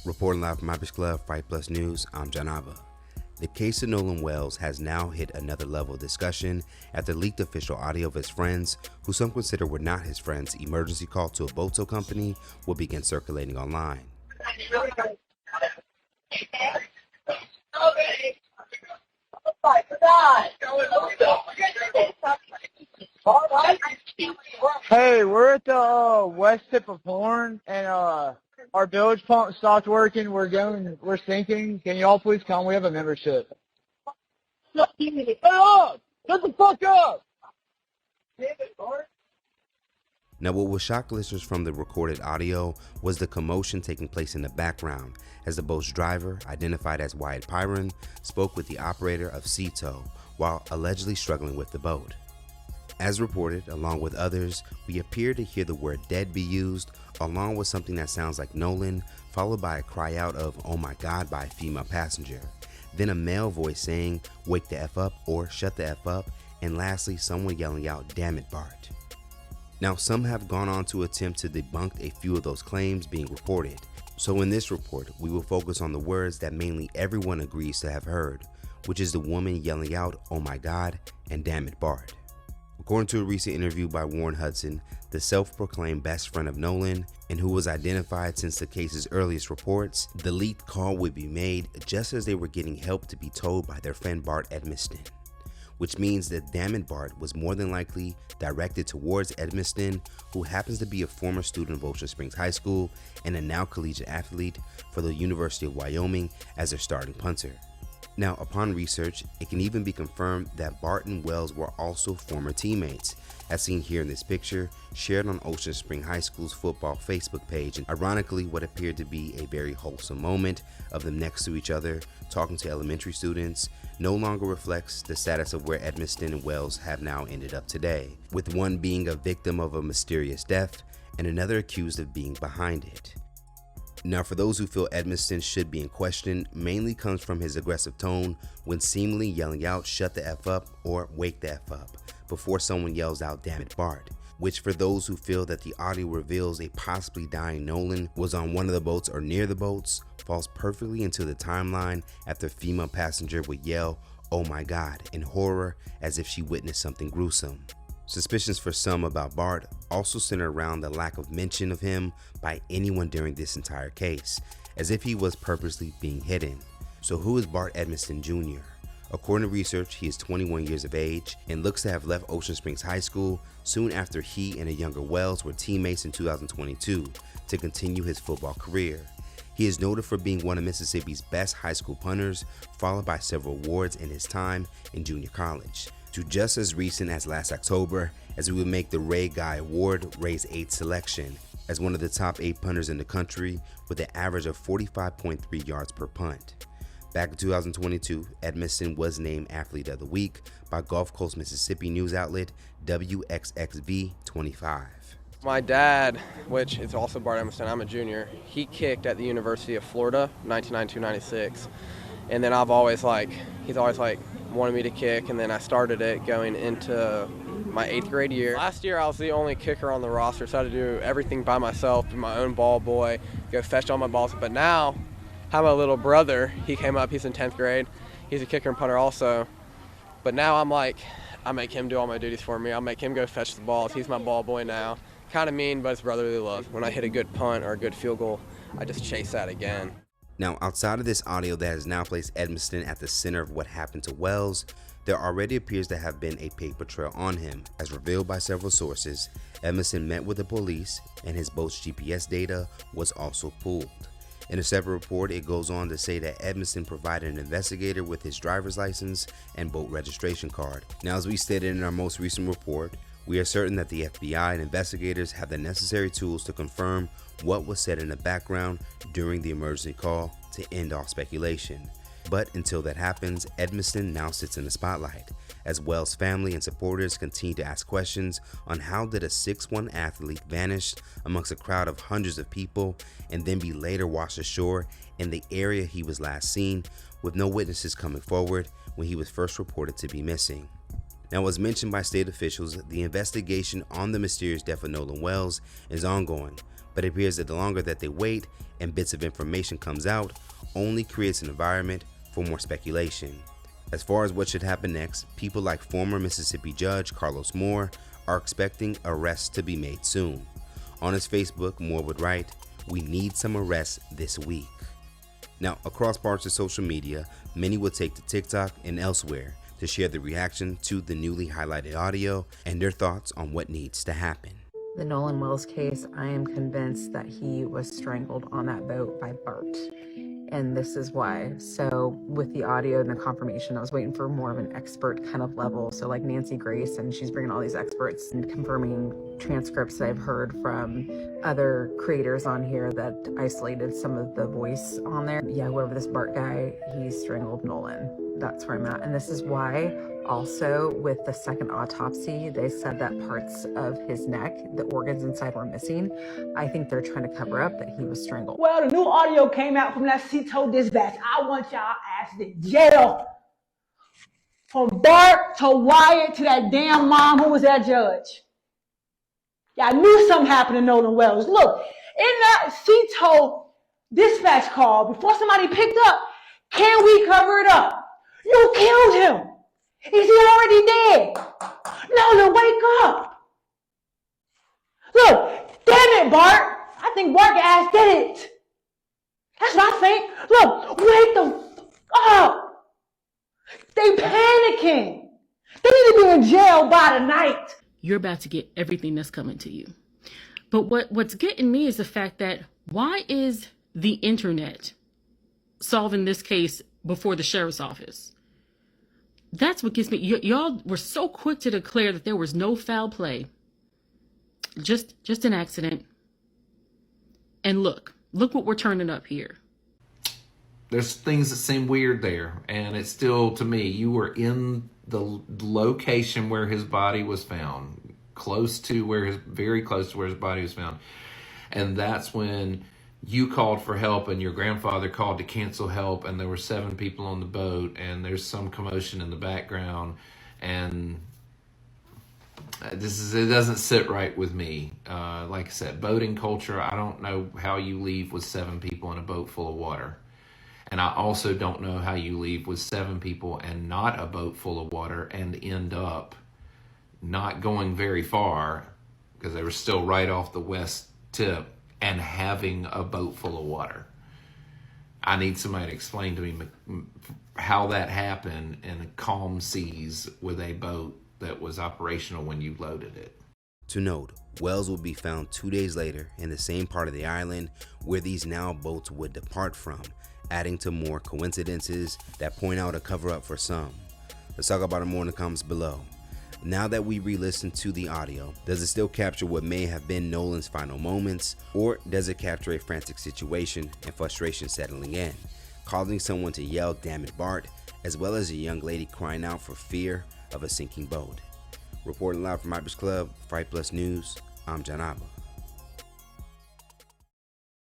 Reporting live from my bitch club, Fight Plus News, I'm John Abba. The case of Nolan Wells has now hit another level of discussion after leaked official audio of his friends, who some consider were not his friends, emergency call to a boat tow company will begin circulating online. Hey, we're at the west tip of Horn, and our bilge pump stopped working. We're sinking. Can y'all please come? We have a membership. Shut up! Shut the fuck up! Now, what will shock listeners from the recorded audio was the commotion taking place in the background as the boat's driver, identified as Wyatt Pyron, spoke with the operator of Sea Tow while allegedly struggling with the boat. As reported, along with others, we appear to hear the word dead be used, along with something that sounds like Nolan, followed by a cry out of "oh my god" by a female passenger. Then a male voice saying "wake the F up" or "shut the F up," and lastly someone yelling out "damn it, Bart." Now, some have gone on to attempt to debunk a few of those claims being reported. So in this report, we will focus on the words that mainly everyone agrees to have heard, which is the woman yelling out "oh my god" and "damn it, Bart." According to a recent interview by Warren Hudson, the self-proclaimed best friend of Nolan, and who was identified since the case's earliest reports, the leaked call would be made just as they were getting help to be towed by their friend Bart Edmiston, which means that "damn it, Bart" was more than likely directed towards Edmiston, who happens to be a former student of Ocean Springs High School and a now collegiate athlete for the University of Wyoming as their starting punter. Now, upon research, it can even be confirmed that Bart and Wells were also former teammates, as seen here in this picture, shared on Ocean Spring High School's football Facebook page, and ironically what appeared to be a very wholesome moment of them next to each other, talking to elementary students, no longer reflects the status of where Edmiston and Wells have now ended up today, with one being a victim of a mysterious death and another accused of being behind it. Now, for those who feel Edmiston should be in question, mainly comes from his aggressive tone when seemingly yelling out "shut the F up" or "wake the F up" before someone yells out "damn it, Bart," which for those who feel that the audio reveals a possibly dying Nolan was on one of the boats or near the boats, falls perfectly into the timeline after a female passenger would yell "oh my god" in horror as if she witnessed something gruesome. Suspicions for some about Bart also center around the lack of mention of him by anyone during this entire case, as if he was purposely being hidden. So who is Bart Edmiston Jr.? According to research, he is 21 years of age and looks to have left Ocean Springs High School soon after he and a younger Wells were teammates in 2022 to continue his football career. He is noted for being one of Mississippi's best high school punters, followed by several awards in his time in junior college, to just as recent as last October, as we would make the Ray Guy Award Ray's 8th selection as one of the top 8 punters in the country with an average of 45.3 yards per punt. Back in 2022, Edmiston was named Athlete of the Week by Gulf Coast, Mississippi news outlet WXXV25. My dad, which is also Bart Edmiston, I'm a junior, he kicked at the University of Florida, 1992-96. And then he's always wanted me to kick, and then I started it going into my 8th grade year. Last year I was the only kicker on the roster, so I had to do everything by myself, be my own ball boy, go fetch all my balls. But now, I have my little brother, he came up, he's in 10th grade, he's a kicker and punter also. But now I make him do all my duties for me. I'll make him go fetch the balls, he's my ball boy now. Kind of mean, but it's brotherly love. When I hit a good punt or a good field goal, I just chase that again. Now, outside of this audio that has now placed Edmiston at the center of what happened to Wells, there already appears to have been a paper trail on him. As revealed by several sources, Edmiston met with the police and his boat's GPS data was also pulled. In a separate report, it goes on to say that Edmiston provided an investigator with his driver's license and boat registration card. Now, as we stated in our most recent report, we are certain that the FBI and investigators have the necessary tools to confirm what was said in the background during the emergency call to end all speculation. But until that happens, Edmiston now sits in the spotlight, as Wells' family and supporters continue to ask questions on how did a 6'1" athlete vanish amongst a crowd of hundreds of people and then be later washed ashore in the area he was last seen, with no witnesses coming forward when he was first reported to be missing. Now, as mentioned by state officials, the investigation on the mysterious death of Nolan Wells is ongoing, but it appears that the longer that they wait and bits of information comes out, only creates an environment for more speculation. As far as what should happen next, people like former Mississippi Judge Carlos Moore are expecting arrests to be made soon. On his Facebook, Moore would write, "We need some arrests this week." Now, across parts of social media, many would take to TikTok and elsewhere to share the reaction to the newly highlighted audio and their thoughts on what needs to happen. The Nolan Wells case, I am convinced that he was strangled on that boat by Bart. And this is why. So with the audio and the confirmation, I was waiting for more of an expert kind of level. So like Nancy Grace, and she's bringing all these experts and confirming transcripts that I've heard from other creators on here that isolated some of the voice on there. Yeah, whoever this Bart guy, he strangled Nolan. That's where I'm at. And this is why also with the second autopsy, they said that parts of his neck, the organs inside were missing. I think they're trying to cover up that he was strangled. Well, the new audio came out from that CTO dispatch. I want y'all ass in jail. From Bart to Wyatt to that damn mom who was that judge. Y'all knew something happened to Nolan Wells. Look, in that CTO dispatch call, before somebody picked up, can we cover it up? You killed him. Is he already dead? Nolan, wake up. Look, damn it, Bart. I think Bart ass did it. That's what I think. Look, wake the up. They panicking. They need to be in jail by tonight. You're about to get everything that's coming to you. But what's getting me is the fact that why is the internet solving this case before the sheriff's office? That's what gets me. Y'all were so quick to declare that there was no foul play. Just an accident. And look what we're turning up here. There's things that seem weird there. And it's still, to me, you were in the location where his body was found. Very close to where his body was found. And that's when you called for help and your grandfather called to cancel help, and there were 7 people on the boat, and there's some commotion in the background, and it doesn't sit right with me. Like I said, boating culture, I don't know how you leave with 7 people in a boat full of water. And I also don't know how you leave with 7 people and not a boat full of water and end up not going very far, because they were still right off the west tip, and having a boat full of water. I need somebody to explain to me how that happened in calm seas with a boat that was operational when you loaded it. To note, Wells will be found 2 days later in the same part of the island where these now boats would depart from, adding to more coincidences that point out a cover-up for some. Let's talk about it more in the comments below. Now that we re-listen to the audio, does it still capture what may have been Nolan's final moments, or does it capture a frantic situation and frustration settling in, causing someone to yell, "Damn it, Bart," as well as a young lady crying out for fear of a sinking boat? Reporting live from Hyper's Club, Fight Plus News, I'm John Abba.